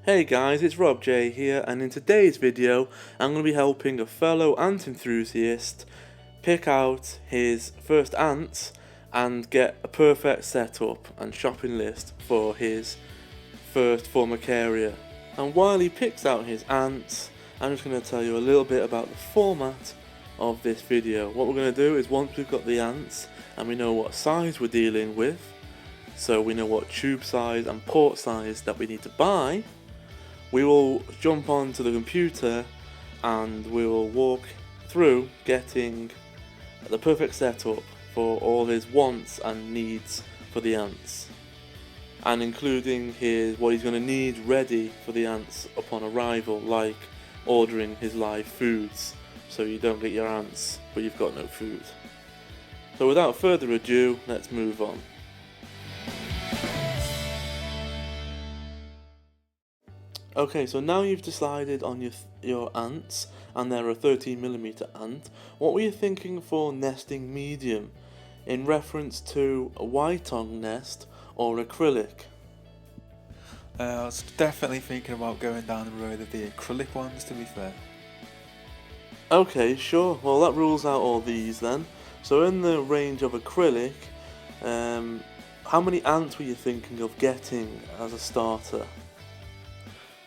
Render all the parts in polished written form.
Hey guys, it's RobJ here, and in today's video I'm going to be helping a fellow ant enthusiast pick out his first ants and get a perfect setup and shopping list for his first Formicaria. And while he picks out his ants, I'm just going to tell you a little bit about the format of this video. What we're going to do is, once we've got the ants and we know what size we're dealing with, so we know what tube size and port size that we need to buy, we will jump onto the computer and we will walk through getting the perfect setup for all his wants and needs for the ants, and including what he's going to need ready for the ants upon arrival, like ordering his live foods, so you don't get your ants but you've got no food. So without further ado, let's move on. Okay, so now you've decided on your ants, and they're a 13mm ant. What were you thinking for nesting medium, in reference to a white tongue nest or acrylic? I was definitely thinking about going down the road of the acrylic ones, to be fair. Okay, sure. Well, that rules out all these then. So in the range of acrylic, how many ants were you thinking of getting as a starter?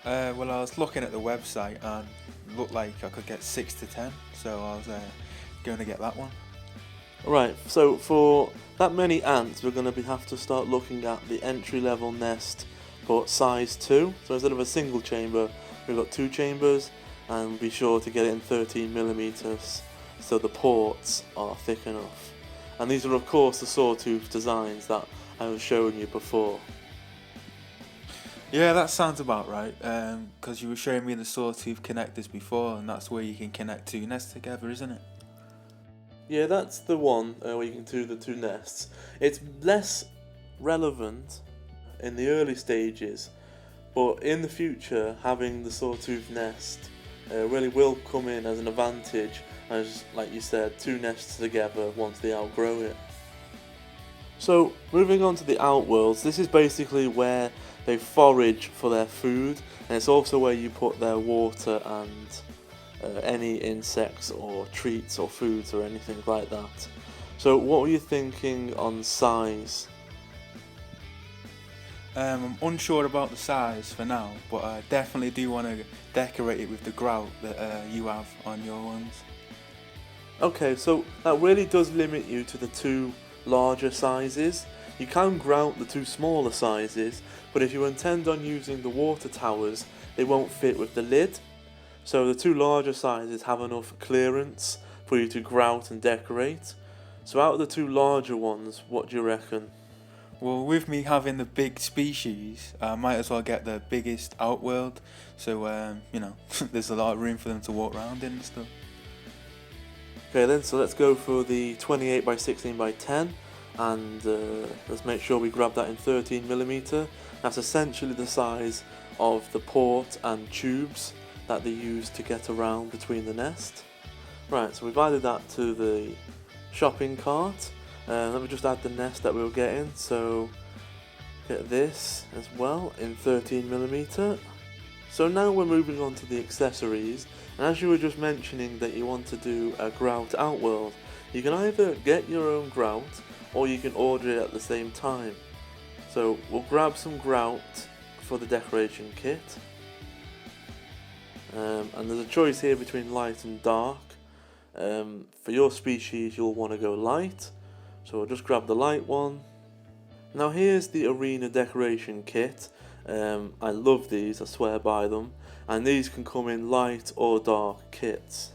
Well, I was looking at the website and it looked like I could get 6 to 10, so I was going to get that one. Right, so for that many ants, we're going to have to start looking at the entry-level nest, but size 2. So instead of a single chamber, we've got 2 chambers, and be sure to get it in 13mm so the ports are thick enough. And these are of course the sawtooth designs that I was showing you before. Yeah, that sounds about right, because you were showing me the sawtooth connectors before, and that's where you can connect 2 nests together, isn't it? Yeah, that's the one where you can do the 2 nests. It's less relevant in the early stages, but in the future having the sawtooth nest really will come in as an advantage, as, like you said, 2 nests together once they outgrow it. So moving on to the Outworlds, this is basically where they forage for their food, and it's also where you put their water and any insects or treats or foods or anything like that. So what were you thinking on size? I'm unsure about the size for now, but I definitely do want to decorate it with the grout that you have on your ones. Okay, so that really does limit you to the 2 larger sizes. You can grout the 2 smaller sizes, but if you intend on using the water towers, they won't fit with the lid. So the 2 larger sizes have enough clearance for you to grout and decorate. So out of the 2 larger ones, what do you reckon? Well, with me having the big species, I might as well get the biggest Outworld, so you know, there's a lot of room for them to walk around in and stuff. Okay then, so let's go for the 28 by 16 by 10, and let's make sure we grab that in 13mm. That's essentially the size of the port and tubes that they use to get around between the nest. Right, so we've added that to the shopping cart. Let me just add the nest that we were getting, so get this as well in 13mm. So now we're moving on to the accessories, and as you were just mentioning that you want to do a grout Outworld, you can either get your own grout or you can order it at the same time. So we'll grab some grout for the decoration kit, and there's a choice here between light and dark. For your species you'll want to go light, so we'll just grab the light one. Now here's the arena decoration kit. I love these, I swear by them, and these can come in light or dark kits.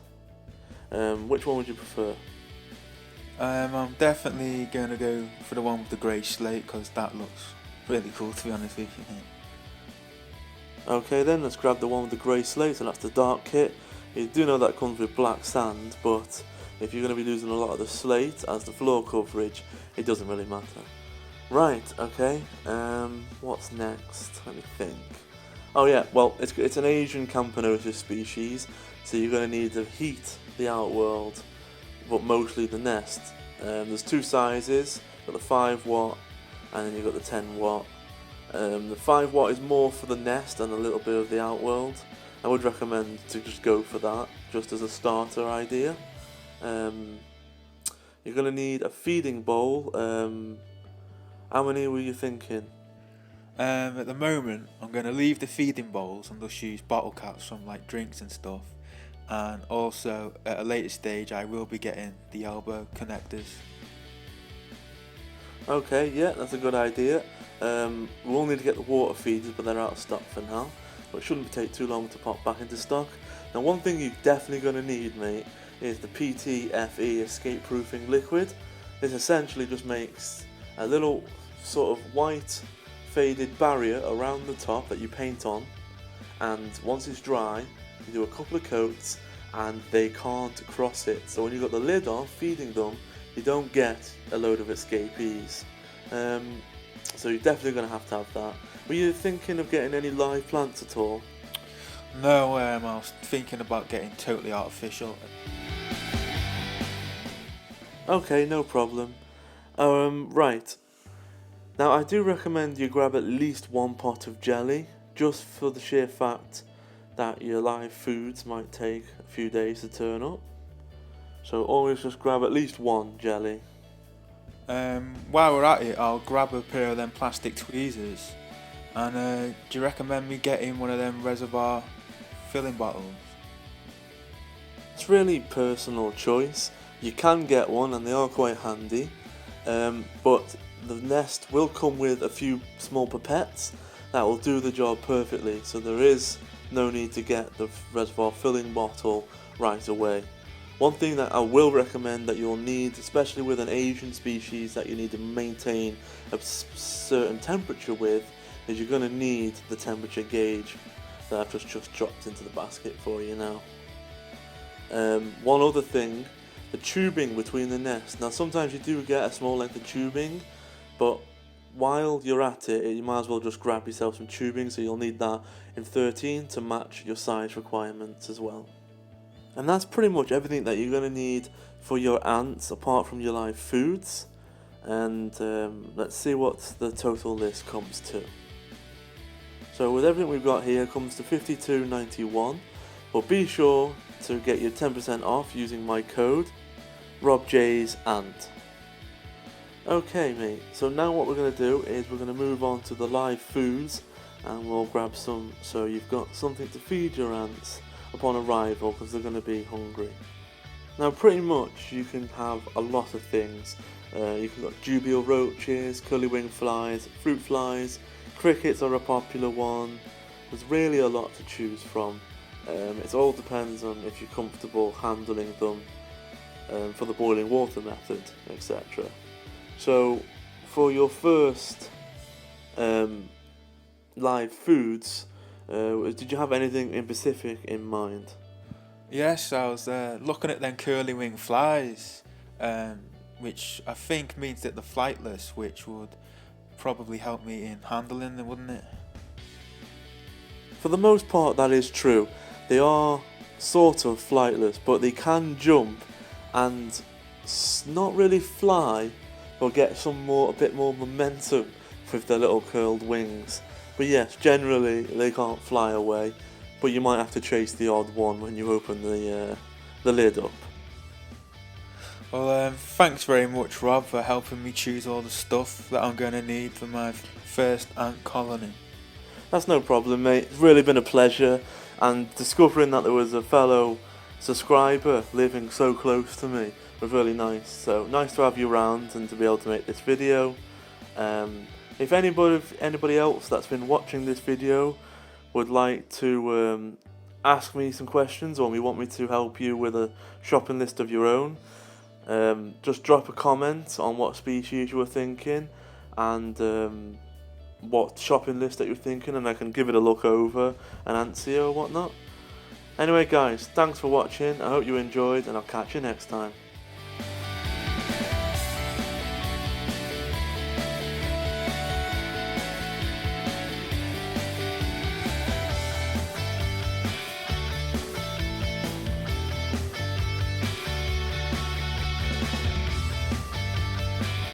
Which one would you prefer? I'm definitely going to go for the one with the grey slate, because that looks really cool, to be honest with you. Okay then, let's grab the one with the grey slate, and that's the dark kit. You do know that comes with black sand, but if you're going to be using a lot of the slate as the floor coverage, it doesn't really matter. Right, okay, what's next? Let me think. Oh yeah, well, it's an Asian Campanosis species, so you're going to need to heat the Outworld, but mostly the nest. There's 2 sizes, you've got the 5 watt and then you've got the 10 watt. The 5 watt is more for the nest and a little bit of the Outworld. I would recommend to just go for that, just as a starter idea. You're going to need a feeding bowl. How many were you thinking? At the moment, I'm going to leave the feeding bowls and just use bottle caps from like drinks and stuff. And also, at a later stage, I will be getting the elbow connectors. Okay, yeah, that's a good idea. We'll need to get the water feeders, but they're out of stock for now. But it shouldn't take too long to pop back into stock. Now, one thing you're definitely going to need, mate, is the Ptfe escape proofing liquid. This essentially just makes a little sort of white faded barrier around the top that you paint on, and once it's dry you do a couple of coats and they can't cross it. So when you've got the lid on feeding them, you don't get a load of escapees. So you're definitely going to have that. Were you thinking of getting any live plants at all? No, I was thinking about getting totally artificial. Okay, no problem. Right. Now I do recommend you grab at least 1 pot of jelly, just for the sheer fact that your live foods might take a few days to turn up. So always just grab at least 1 jelly. While we're at it, I'll grab a pair of them plastic tweezers. And do you recommend me getting one of them Reservoir filling bottles? It's really personal choice. You can get one and they are quite handy, but the nest will come with a few small pipettes that will do the job perfectly, so there is no need to get the Reservoir filling bottle right away. One thing that I will recommend that you'll need, especially with an Asian species that you need to maintain a certain temperature with, is you're going to need the temperature gauge that I've just dropped into the basket for you now. One other thing, the tubing between the nests. Now sometimes you do get a small length of tubing, but while you're at it, you might as well just grab yourself some tubing, so you'll need that in 13 to match your size requirements as well. And that's pretty much everything that you're going to need for your ants, apart from your live foods. And let's see what the total list comes to. So with everything we've got here, comes to $52.91, but be sure to get your 10% off using my code ROBJSANT. Okay mate, so now what we're going to do is we're going to move on to the live foods, and we'll grab some so you've got something to feed your ants upon arrival, because they're going to be hungry. Now pretty much you can have a lot of things. You can got dubial roaches, curlywing flies, fruit flies, crickets are a popular one. There's really a lot to choose from. It all depends on if you're comfortable handling them for the boiling water method, etc. So for your first live foods, did you have anything in specific in mind? Yes, I was looking at them curlywing flies, which I think means that they're flightless, which would probably help me in handling them, wouldn't it? For the most part that is true. They are sort of flightless, but they can jump and not really fly, but get a bit more momentum with their little curled wings. But yes, generally they can't fly away, but you might have to chase the odd one when you open the lid up. Well, thanks very much, Rob, for helping me choose all the stuff that I'm going to need for my first ant colony. That's no problem, mate. It's really been a pleasure, and discovering that there was a fellow subscriber living so close to me was really nice. So nice to have you around and to be able to make this video. If anybody else that's been watching this video would like to ask me some questions, or want me to help you with a shopping list of your own, just drop a comment on what species you were thinking and what shopping list that you're thinking, and I can give it a look over and answer you or whatnot. Anyway guys, thanks for watching, I hope you enjoyed, and I'll catch you next time.